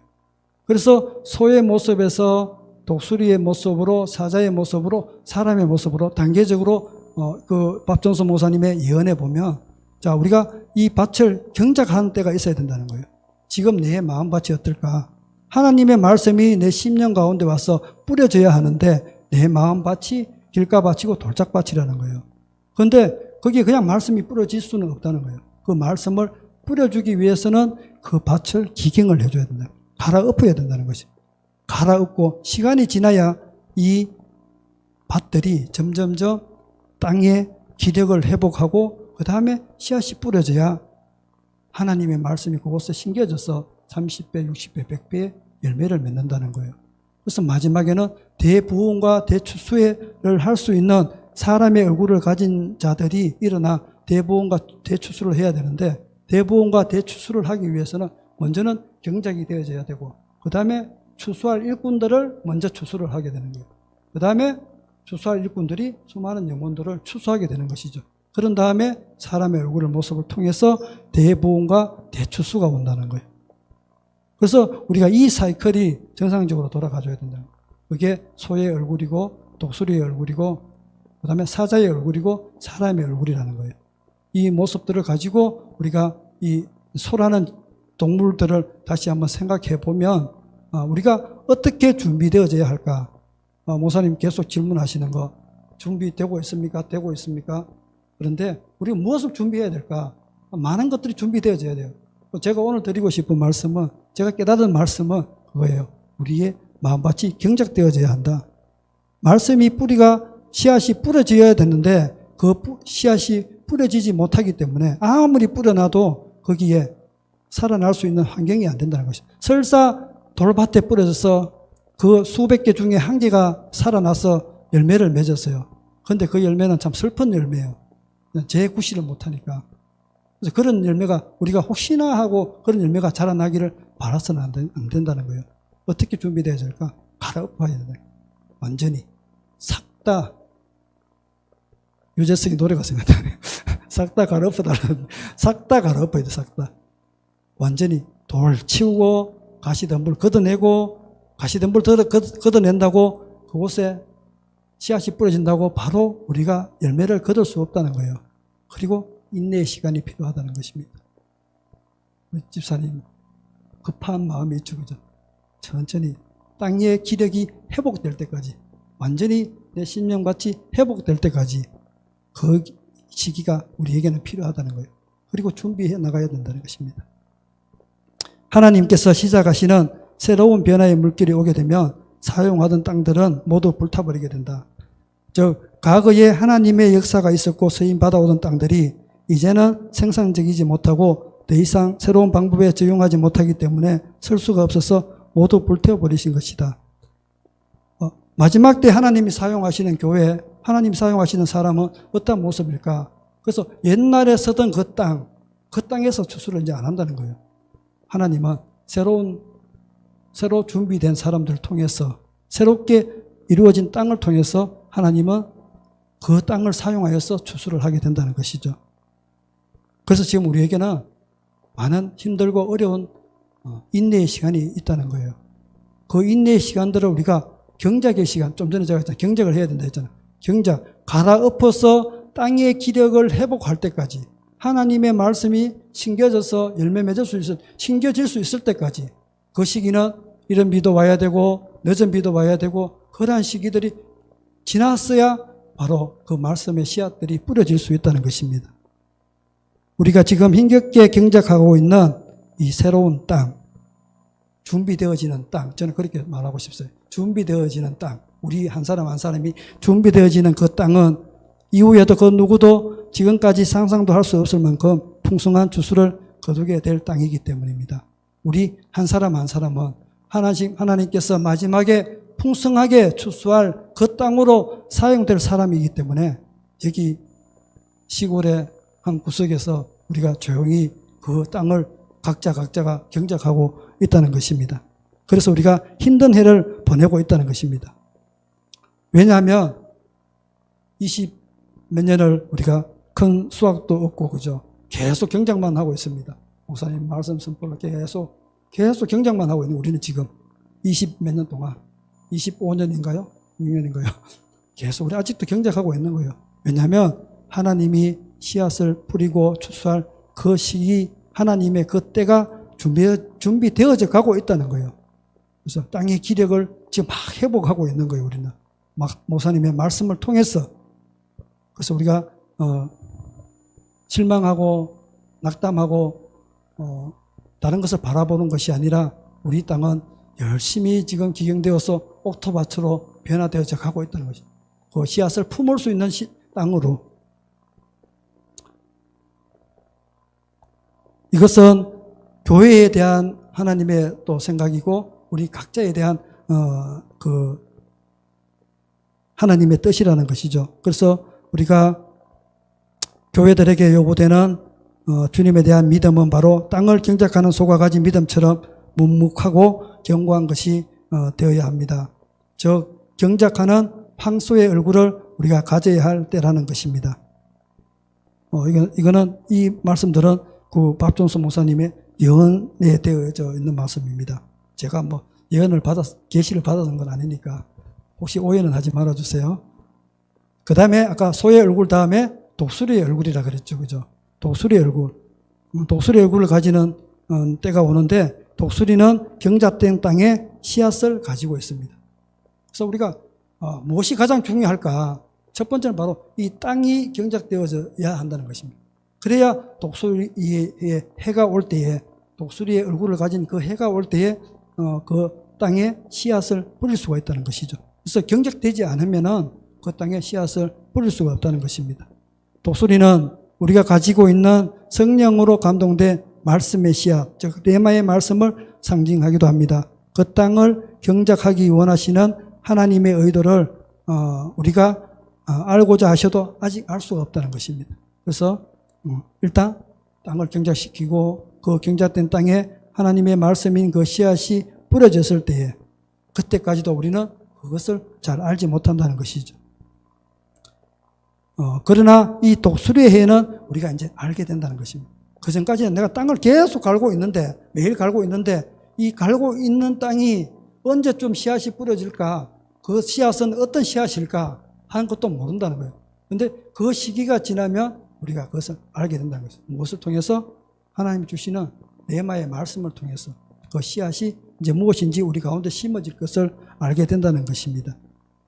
Speaker 1: 그래서 소의 모습에서 독수리의 모습으로, 사자의 모습으로, 사람의 모습으로 단계적으로 그 밥종서 목사님의 예언에 보면, 자, 우리가 이 밭을 경작하는 때가 있어야 된다는 거예요. 지금 내 마음밭이 어떨까? 하나님의 말씀이 내 심령 가운데 와서 뿌려져야 하는데 내 마음밭이 길가밭이고 돌짝밭이라는 거예요. 그런데 거기에 그냥 말씀이 뿌려질 수는 없다는 거예요. 그 말씀을 뿌려주기 위해서는 그 밭을 기경을 해줘야 된다. 갈아엎어야 된다는 것이. 갈아엎고 시간이 지나야 이 밭들이 점점점 땅의 기력을 회복하고 그 다음에 씨앗이 뿌려져야 하나님의 말씀이 그곳에 심겨져서 30배, 60배, 100배의 열매를 맺는다는 거예요. 그래서 마지막에는 대부흥과 대추수를 할 수 있는 사람의 얼굴을 가진 자들이 일어나 대부흥과 대추수를 해야 되는데, 대부흥과 대추수를 하기 위해서는 먼저는 경작이 되어져야 되고, 그 다음에 추수할 일꾼들을 먼저 추수를 하게 되는 거예요. 그 다음에 추수할 일꾼들이 수많은 영혼들을 추수하게 되는 것이죠. 그런 다음에 사람의 얼굴의 모습을 통해서 대부흥과 대추수가 온다는 거예요. 그래서 우리가 이 사이클이 정상적으로 돌아가줘야 된다는 거예요. 그게 소의 얼굴이고 독수리의 얼굴이고 그 다음에 사자의 얼굴이고 사람의 얼굴이라는 거예요. 이 모습들을 가지고 우리가 이 소라는 동물들을 다시 한번 생각해 보면 우리가 어떻게 준비되어져야 할까? 목사님 계속 질문하시는 거 준비되고 있습니까? 되고 있습니까? 그런데 우리가 무엇을 준비해야 될까? 많은 것들이 준비되어져야 돼요. 제가 오늘 드리고 싶은 말씀은, 제가 깨달은 말씀은 그거예요. 우리의 마음밭이 경작되어져야 한다. 말씀이 씨앗이 뿌려져야 되는데 그 씨앗이 뿌려지지 못하기 때문에 아무리 뿌려놔도 거기에 살아날 수 있는 환경이 안 된다는 것이죠. 설사 돌밭에 뿌려져서 그 수백 개 중에 한 개가 살아나서 열매를 맺었어요. 그런데 그 열매는 참 슬픈 열매예요. 재구실을 못하니까. 그래서 그런 열매가 우리가 혹시나 하고 그런 열매가 자라나기를 바라서는 안 된다는 거예요. 어떻게 준비되어야 될까? 갈아엎어야 된다. 완전히 싹 다, 유재석이 노래가 생각나네요. 싹 다 갈아엎어달라는, 싹 다 갈아엎어야 돼, 싹 다. 완전히 돌 치우고 가시덤불 걷어내고, 가시덤불 걷어낸다고 그곳에 씨앗이 뿌려진다고 바로 우리가 열매를 거둘 수 없다는 거예요. 그리고 인내의 시간이 필요하다는 것입니다. 집사님, 급한 마음이 있죠, 그죠? 천천히 땅의 기력이 회복될 때까지, 완전히 내 심령같이 회복될 때까지 그 시기가 우리에게는 필요하다는 거예요. 그리고 준비해 나가야 된다는 것입니다. 하나님께서 시작하시는 새로운 변화의 물길이 오게 되면 사용하던 땅들은 모두 불타버리게 된다. 즉 과거에 하나님의 역사가 있었고 쓰임 받아오던 땅들이 이제는 생산적이지 못하고 더 이상 새로운 방법에 적용하지 못하기 때문에 쓸 수가 없어서 모두 불태워버리신 것이다. 마지막 때 하나님이 사용하시는 교회, 하나님이 사용하시는 사람은 어떤 모습일까? 그래서 옛날에 쓰던 그 땅에서 추수를 이제 안 한다는 거예요. 하나님은 새로 준비된 사람들을 통해서, 새롭게 이루어진 땅을 통해서 하나님은 그 땅을 사용하여서 추수를 하게 된다는 것이죠. 그래서 지금 우리에게는 많은 힘들고 어려운 인내의 시간이 있다는 거예요. 그 인내의 시간들을 우리가 경작의 시간, 좀 전에 제가 경작을 해야 된다 했잖아요. 경작, 갈아엎어서 땅의 기력을 회복할 때까지, 하나님의 말씀이 심겨져서 열매 맺을 수 있을, 심겨질 수 있을 때까지, 그 시기는 이른 비도 와야 되고 늦은 비도 와야 되고 그러한 시기들이 지났어야 바로 그 말씀의 씨앗들이 뿌려질 수 있다는 것입니다. 우리가 지금 힘겹게 경작하고 있는 이 새로운 땅, 준비되어지는 땅, 저는 그렇게 말하고 싶어요. 준비되어지는 땅, 우리 한 사람 한 사람이 준비되어지는 그 땅은 이후에도 그 누구도 지금까지 상상도 할 수 없을 만큼 풍성한 추수를 거두게 될 땅이기 때문입니다. 우리 한 사람 한 사람은 하나님께서 마지막에 풍성하게 추수할 그 땅으로 사용될 사람이기 때문에 여기 시골의 한 구석에서 우리가 조용히 그 땅을 각자가 경작하고 있다는 것입니다. 그래서 우리가 힘든 해를 보내고 있다는 것입니다. 왜냐하면 20몇 년을 우리가 큰 수확도 없고, 그죠? 계속 경작만 하고 있습니다. 목사님 말씀 선포를 계속 경작만 하고 있는 우리는 지금 20 몇 년 동안 25년인가요? 6년인가요? 계속 우리 아직도 경작하고 있는 거예요. 왜냐하면 하나님이 씨앗을 뿌리고 추수할 그 시기, 하나님의 그 때가 준비되어져 가고 있다는 거예요. 그래서 땅의 기력을 지금 막 회복하고 있는 거예요. 우리는 막 목사님의 말씀을 통해서. 그래서 우리가 실망하고 낙담하고 다른 것을 바라보는 것이 아니라 우리 땅은 열심히 지금 기경되어서 옥토밭으로 변화되어져 가고 있다는 것이죠. 그 씨앗을 품을 수 있는 땅으로. 이것은 교회에 대한 하나님의 또 생각이고 우리 각자에 대한 그 하나님의 뜻이라는 것이죠. 그래서 우리가 교회들에게 요구되는 주님에 대한 믿음은 바로 땅을 경작하는 소가 가진 믿음처럼 묵묵하고 견고한 것이 되어야 합니다. 즉 경작하는 황소의 얼굴을 우리가 가져야 할 때라는 것입니다. 이거는 이 말씀들은 그 박종수 목사님의 예언에 되어져 있는 말씀입니다. 제가 뭐 예언을 계시를 받았는 건 아니니까 혹시 오해는 하지 말아주세요. 그 다음에 아까 소의 얼굴 다음에 독수리의 얼굴이라 그랬죠. 그죠? 독수리의 얼굴. 독수리의 얼굴을 가지는 때가 오는데 독수리는 경작된 땅에 씨앗을 가지고 있습니다. 그래서 우리가 무엇이 가장 중요할까? 첫 번째는 바로 이 땅이 경작되어져야 한다는 것입니다. 그래야 독수리의 해가 올 때에 독수리의 얼굴을 가진 그 해가 올 때에 그 땅에 씨앗을 뿌릴 수가 있다는 것이죠. 그래서 경작되지 않으면은 그 땅에 씨앗을 뿌릴 수가 없다는 것입니다. 독수리는 우리가 가지고 있는 성령으로 감동된 말씀의 씨앗, 즉 레마의 말씀을 상징하기도 합니다. 그 땅을 경작하기 원하시는 하나님의 의도를 우리가 알고자 하셔도 아직 알 수가 없다는 것입니다. 그래서 일단 땅을 경작시키고 그 경작된 땅에 하나님의 말씀인 그 씨앗이 뿌려졌을 때에 그때까지도 우리는 그것을 잘 알지 못한다는 것이죠. 그러나 이 독수리의 해는 우리가 이제 알게 된다는 것입니다. 그 전까지는 내가 땅을 계속 갈고 있는데, 매일 갈고 있는데, 이 갈고 있는 땅이 언제쯤 씨앗이 뿌려질까, 그 씨앗은 어떤 씨앗일까 하는 것도 모른다는 거예요. 근데 그 시기가 지나면 우리가 그것을 알게 된다는 것이죠. 무엇을 통해서? 하나님이 주시는 레마의 말씀을 통해서 그 씨앗이 이제 무엇인지 우리 가운데 심어질 것을 알게 된다는 것입니다.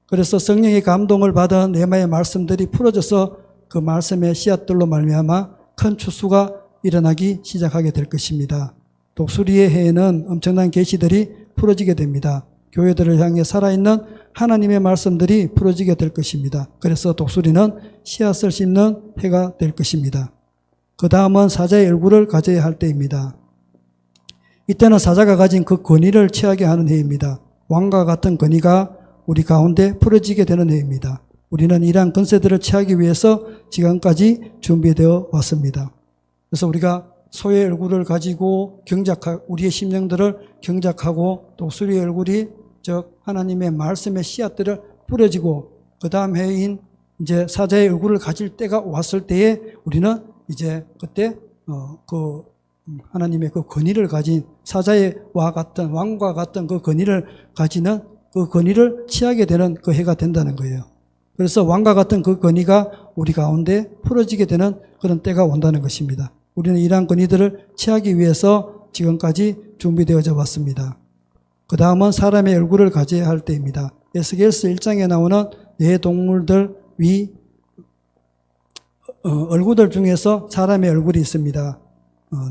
Speaker 1: 그래서 성령의 감동을 받은 레마의 말씀들이 풀어져서 그 말씀의 씨앗들로 말미암아 큰 추수가 일어나기 시작하게 될 것입니다. 독수리의 해에는 엄청난 계시들이 풀어지게 됩니다. 교회들을 향해 살아있는 하나님의 말씀들이 풀어지게 될 것입니다. 그래서 독수리는 씨앗을 심는 해가 될 것입니다. 그 다음은 사자의 얼굴을 가져야 할 때입니다. 이때는 사자가 가진 그 권위를 취하게 하는 해입니다. 왕과 같은 권위가 우리 가운데 풀어지게 되는 해입니다. 우리는 이러한 권세들을 취하기 위해서 지금까지 준비되어 왔습니다. 그래서 우리가 소의 얼굴을 가지고 우리의 심령들을 경작하고 독수리의 얼굴이 즉 하나님의 말씀의 씨앗들을 뿌려지고 그 다음 해인 이제 사자의 얼굴을 가질 때가 왔을 때에 우리는 이제 그때 그 하나님의 그 권위를 가진 사자와 같은 왕과 같은 그 권위를 가지는 그 권위를 취하게 되는 그 해가 된다는 거예요. 그래서 왕과 같은 그 권위가 우리 가운데 풀어지게 되는 그런 때가 온다는 것입니다. 우리는 이러한 권위들을 취하기 위해서 지금까지 준비되어져 왔습니다. 그 다음은 사람의 얼굴을 가져야 할 때입니다. 에스겔서 1장에 나오는 네 동물들 위 얼굴들 중에서 사람의 얼굴이 있습니다.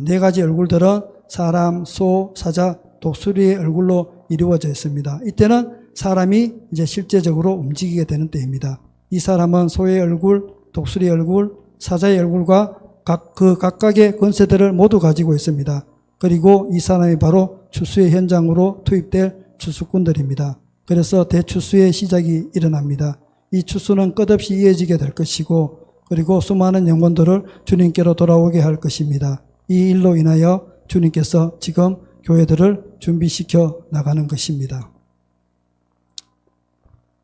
Speaker 1: 네 가지 얼굴들은 사람, 소, 사자, 독수리의 얼굴로 이루어져 있습니다. 이때는 사람이 이제 실제적으로 움직이게 되는 때입니다. 이 사람은 소의 얼굴, 독수리의 얼굴, 사자의 얼굴과 각각의 권세들을 모두 가지고 있습니다. 그리고 이 사람이 바로 추수의 현장으로 투입될 추수꾼들입니다. 그래서 대추수의 시작이 일어납니다. 이 추수는 끝없이 이어지게 될 것이고 그리고 수많은 영혼들을 주님께로 돌아오게 할 것입니다. 이 일로 인하여 주님께서 지금 교회들을 준비시켜 나가는 것입니다.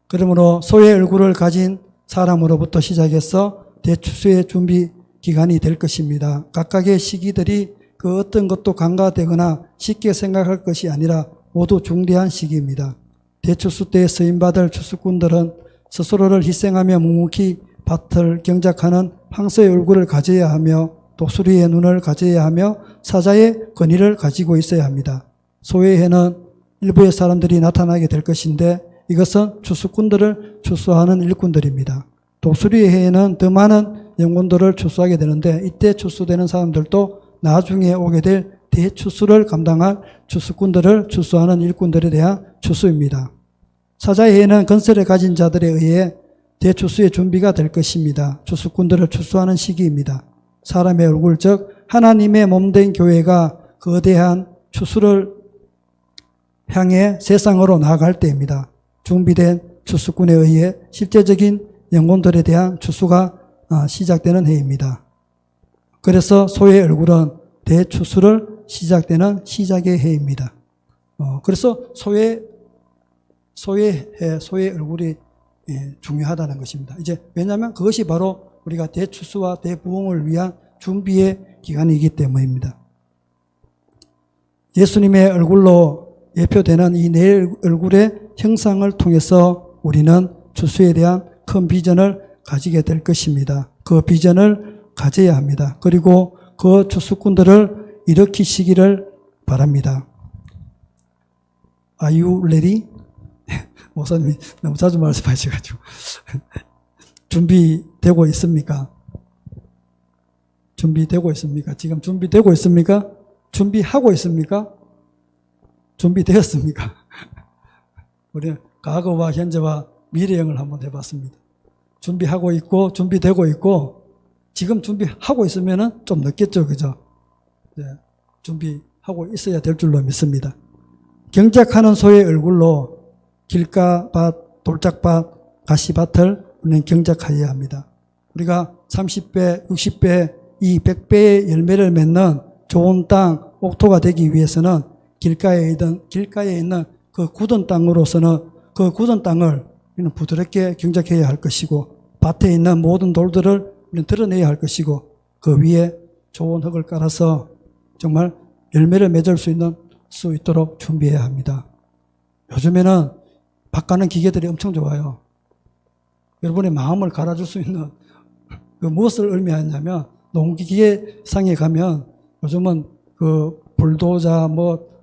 Speaker 1: 그러므로 소의 얼굴을 가진 사람으로부터 시작해서 대추수의 준비 기간이 될 것입니다. 각각의 시기들이 그 어떤 것도 간과되거나 쉽게 생각할 것이 아니라 모두 중대한 시기입니다. 대추수 때에 쓰임받을 추수꾼들은 스스로를 희생하며 묵묵히 밭을 경작하는 황소의 얼굴을 가져야 하며 독수리의 눈을 가져야 하며 사자의 권위를 가지고 있어야 합니다. 소의 해는 일부의 사람들이 나타나게 될 것인데 이것은 추수꾼들을 추수하는 일꾼들입니다. 독수리의 해에는 더 많은 영혼들을 추수하게 되는데 이때 추수되는 사람들도 나중에 오게 될 대추수를 감당할 추수꾼들을 추수하는 일꾼들에 대한 추수입니다. 사자의 해에는 건설에 가진 자들에 의해 대추수의 준비가 될 것입니다. 추수꾼들을 추수하는 시기입니다. 사람의 얼굴 즉 하나님의 몸된 교회가 거대한 추수를 향해 세상으로 나아갈 때입니다. 준비된 추수꾼에 의해 실제적인 영혼들에 대한 추수가 시작되는 해입니다. 그래서 소의 얼굴은 대추수를 시작되는 시작의 해입니다. 그래서 소의 얼굴이 중요하다는 것입니다. 이제 왜냐하면 그것이 바로 우리가 대추수와 대부흥을 위한 준비의 기간이기 때문입니다. 예수님의 얼굴로 예표되는 이 내 얼굴의 형상을 통해서 우리는 추수에 대한 큰 비전을 가지게 될 것입니다. 그 비전을 가져야 합니다. 그리고 그 추수꾼들을 일으키시기를 바랍니다. Are you ready? 목사님이 너무 자주 말씀하셔가지고 준비되고 있습니까? 준비되고 있습니까? 지금 준비되고 있습니까? 준비하고 있습니까? 준비되었습니까? 우리는 과거와 현재와 미래형을 한번 해봤습니다. 준비하고 있고 준비되고 있고 지금 준비하고 있으면 좀 늦겠죠. 그죠? 네, 준비하고 있어야 될 줄로 믿습니다. 경작하는 소의 얼굴로 길가밭, 돌짝밭, 가시밭을 우리는 경작하여야 합니다. 우리가 30배, 60배, 이 100배의 열매를 맺는 좋은 땅, 옥토가 되기 위해서는 길가에 있는 그 굳은 땅으로서는 그 굳은 땅을 우리는 부드럽게 경작해야 할 것이고 밭에 있는 모든 돌들을 우리는 드러내야 할 것이고 그 위에 좋은 흙을 깔아서 정말 열매를 맺을 수 있도록 준비해야 합니다. 요즘에는 밭 가는 기계들이 엄청 좋아요. 여러분의 마음을 갈아줄 수 있는 그 무엇을 의미하냐면 농기계상에 가면 요즘은 그 불도자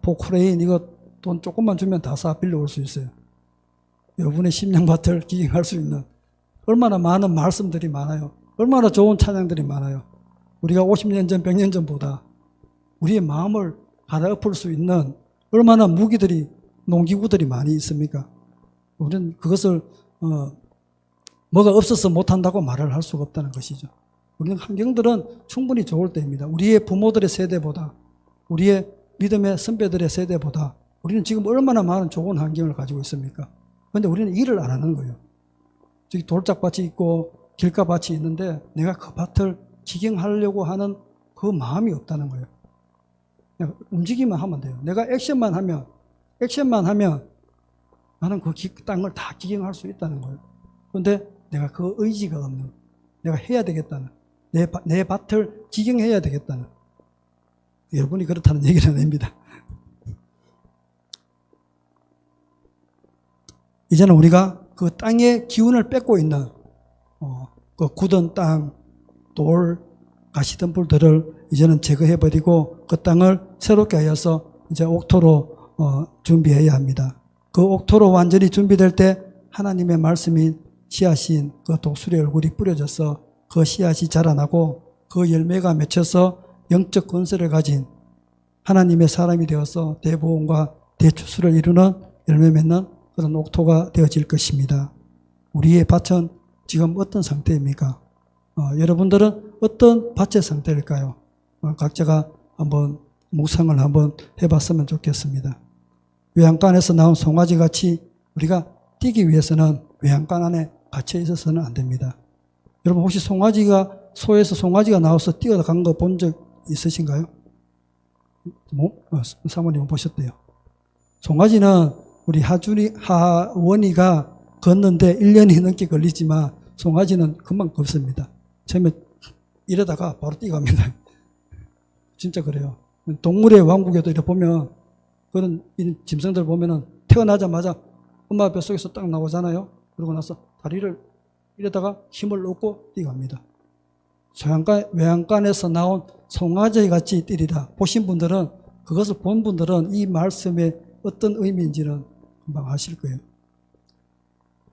Speaker 1: 포크레인 이거 돈 조금만 주면 다 사 빌려올 수 있어요. 여러분의 심령밭을 기경할 수 있는 얼마나 많은 말씀들이 많아요. 얼마나 좋은 찬양들이 많아요. 우리가 50년 전, 100년 전보다 우리의 마음을 갈아엎을 수 있는 얼마나 무기들이, 농기구들이 많이 있습니까? 우리는 그것을 뭐가 없어서 못한다고 말을 할 수가 없다는 것이죠. 우리는 환경들은 충분히 좋을 때입니다. 우리의 부모들의 세대보다, 우리의 믿음의 선배들의 세대보다 우리는 지금 얼마나 많은 좋은 환경을 가지고 있습니까? 그런데 우리는 일을 안 하는 거예요. 저기 돌짝밭이 있고 길가밭이 있는데 내가 그 밭을 기경하려고 하는 그 마음이 없다는 거예요. 그냥 움직이면 하면 돼요. 내가 액션만 하면 나는 그 땅을 다 기경할 수 있다는 거예요. 그런데 내가 그 의지가 없는, 내가 해야 되겠다는, 내 밭을 기경해야 되겠다는, 여러분이 그렇다는 얘기는 아닙니다. 이제는 우리가 그 땅의 기운을 뺏고 있는 그 굳은 땅, 돌, 가시덤불들을 이제는 제거해버리고 그 땅을 새롭게 하여서 이제 옥토로 준비해야 합니다. 그 옥토로 완전히 준비될 때 하나님의 말씀인 씨앗인 그 독수리 얼굴이 뿌려져서 그 씨앗이 자라나고 그 열매가 맺혀서 영적 권세를 가진 하나님의 사람이 되어서 대보험과 대추수를 이루는 열매 맺는 그런 옥토가 되어질 것입니다. 우리의 밭은 지금 어떤 상태입니까? 여러분들은 어떤 밭의 상태일까요? 각자가 한번 묵상을 한번 해봤으면 좋겠습니다. 외양간에서 나온 송아지 같이 우리가 뛰기 위해서는 외양간 안에 갇혀 있어서는 안 됩니다. 여러분 혹시 소에서 송아지가 나와서 뛰어간 거 본 적 있으신가요? 사모님은 보셨대요. 송아지는 우리 하원이가 걷는데 1년이 넘게 걸리지만 송아지는 금방 걷습니다. 처음에 이러다가 바로 뛰어갑니다. 진짜 그래요. 동물의 왕국에도 이렇게 보면 그런 짐승들 보면은 태어나자마자 엄마 뱃속에서 딱 나오잖아요. 그러고 나서 다리를 이러다가 힘을 얻고 뛰어갑니다. 외양간에서 나온 송아지 같이 뛰리라. 보신 분들은, 그것을 본 분들은 이 말씀의 어떤 의미인지는 금방 아실 거예요.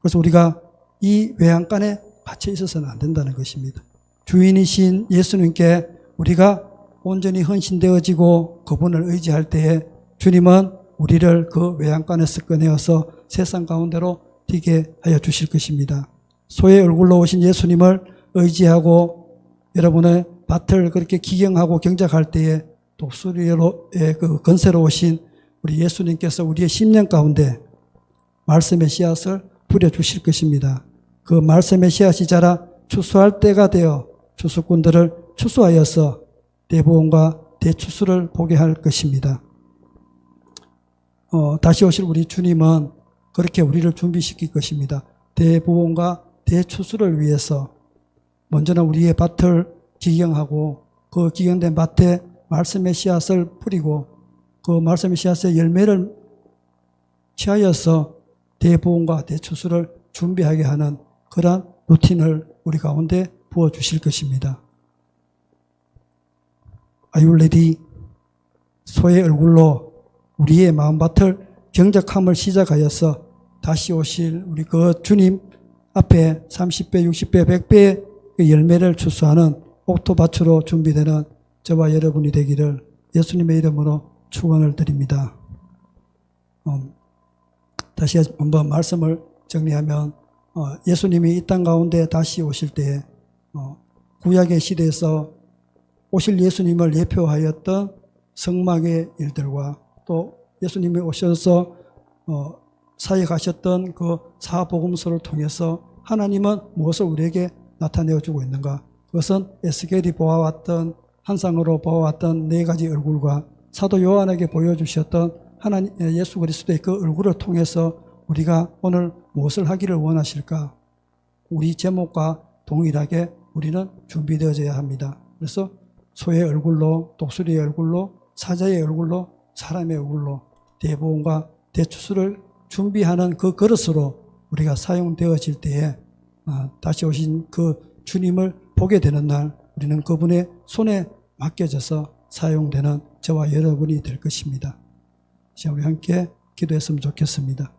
Speaker 1: 그래서 우리가 이 외양간에 갇혀 있어서는 안 된다는 것입니다. 주인이신 예수님께 우리가 온전히 헌신되어지고 그분을 의지할 때에 주님은 우리를 그 외양간에서 꺼내어서 세상 가운데로 뛰게 하여 주실 것입니다. 소의 얼굴로 오신 예수님을 의지하고 여러분의 밭을 그렇게 기경하고 경작할 때에 독수리의 그 건세로 오신 우리 예수님께서 우리의 심령 가운데 말씀의 씨앗을 뿌려주실 것입니다. 그 말씀의 씨앗이 자라 추수할 때가 되어 추수꾼들을 추수하여서 대부흥과 대추수를 보게 할 것입니다. 다시 오실 우리 주님은 그렇게 우리를 준비시킬 것입니다. 대부흥과 대추수를 위해서 먼저는 우리의 밭을 기경하고 그 기경된 밭에 말씀의 씨앗을 뿌리고 그 말씀의 씨앗의 열매를 취하여서 대부흥과 대추수를 준비하게 하는 그러한 루틴을 우리 가운데 부어주실 것입니다. Are you ready? 소의 얼굴로 우리의 마음밭을 경작함을 시작하여서 다시 오실 우리 그 주님 앞에 30배, 60배, 100배의 그 열매를 추수하는 옥토밭으로 준비되는 저와 여러분이 되기를 예수님의 이름으로 축원을 드립니다. 다시 한번 말씀을 정리하면 예수님이 이 땅 가운데 다시 오실 때에 구약의 시대에서 오실 예수님을 예표하였던 성막의 일들과 또 예수님이 오셔서 사역하셨던 그 사복음서를 통해서 하나님은 무엇을 우리에게 나타내어주고 있는가? 그것은 에스겔이 보아왔던 환상으로 보아왔던 네 가지 얼굴과 사도 요한에게 보여주셨던 하나님 예수 그리스도의 그 얼굴을 통해서 우리가 오늘 무엇을 하기를 원하실까? 우리 제목과 동일하게 우리는 준비되어져야 합니다. 그래서 소의 얼굴로, 독수리의 얼굴로, 사자의 얼굴로, 사람의 얼굴로 대부흥과 대추수를 준비하는 그 그릇으로 우리가 사용되어질 때에 다시 오신 그 주님을 보게 되는 날 우리는 그분의 손에 맡겨져서 사용되는 저와 여러분이 될 것입니다. 자, 우리 함께 기도했으면 좋겠습니다.